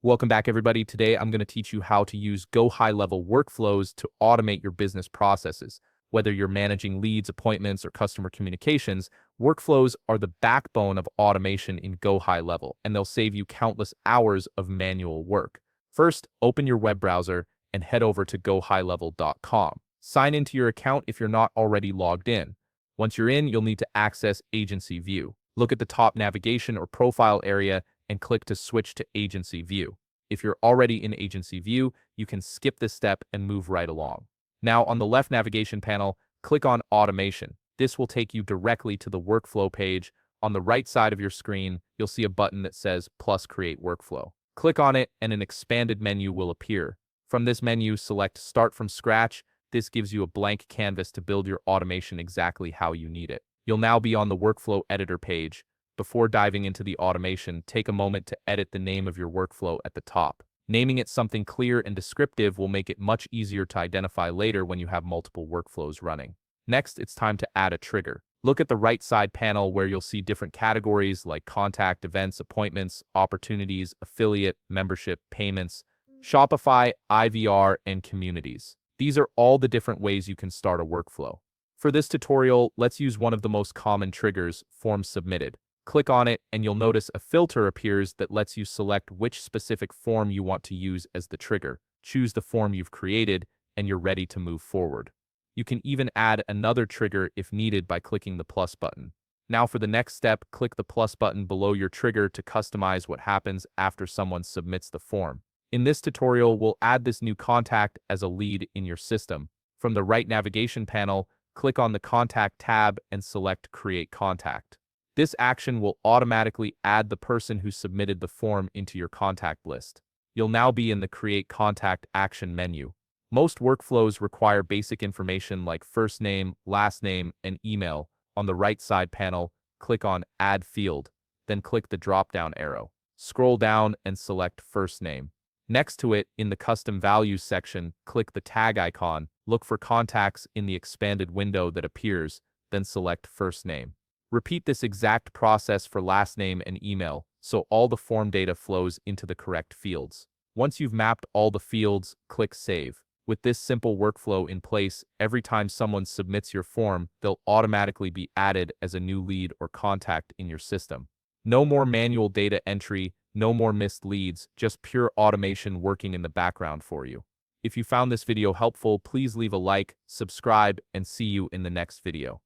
Welcome back, everybody. Today, I'm going to teach you how to use GoHighLevel workflows to automate your business processes. Whether you're managing leads, appointments, or customer communications, workflows are the backbone of automation in GoHighLevel, and they'll save you countless hours of manual work. First, open your web browser and head over to GoHighLevel.com. Sign into your account if you're not already logged in. Once you're in, you'll need to access Agency View. Look at the top navigation or profile area and click to switch to Agency View. If you're already in Agency View, you can skip this step and move right along. Now, on the left navigation panel, click on Automation. This will take you directly to the workflow page. On the right side of your screen, you'll see a button that says Plus Create Workflow. Click on it and an expanded menu will appear. From this menu, select Start from Scratch. This gives you a blank canvas to build your automation exactly how you need it. You'll now be on the Workflow Editor page. Before diving into the automation, take a moment to edit the name of your workflow at the top. Naming it something clear and descriptive will make it much easier to identify later when you have multiple workflows running. Next, it's time to add a trigger. Look at the right side panel where you'll see different categories like contact, events, appointments, opportunities, affiliate, membership, payments, Shopify, IVR, and communities. These are all the different ways you can start a workflow. For this tutorial, let's use one of the most common triggers, Form Submitted. Click on it and you'll notice a filter appears that lets you select which specific form you want to use as the trigger. Choose the form you've created and you're ready to move forward. You can even add another trigger if needed by clicking the plus button. Now for the next step, click the plus button below your trigger to customize what happens after someone submits the form. In this tutorial, we'll add this new contact as a lead in your system. From the right navigation panel, click on the Contact tab and select Create Contact. This action will automatically add the person who submitted the form into your contact list. You'll now be in the Create Contact action menu. Most workflows require basic information like first name, last name, and email. On the right side panel, click on Add Field, then click the drop-down arrow. Scroll down and select First Name. Next to it, in the Custom Values section, click the tag icon, look for contacts in the expanded window that appears, then select First Name. Repeat this exact process for last name and email, so all the form data flows into the correct fields. Once you've mapped all the fields, click Save. With this simple workflow in place, every time someone submits your form, they'll automatically be added as a new lead or contact in your system. No more manual data entry, no more missed leads, just pure automation working in the background for you. If you found this video helpful, please leave a like, subscribe, and see you in the next video.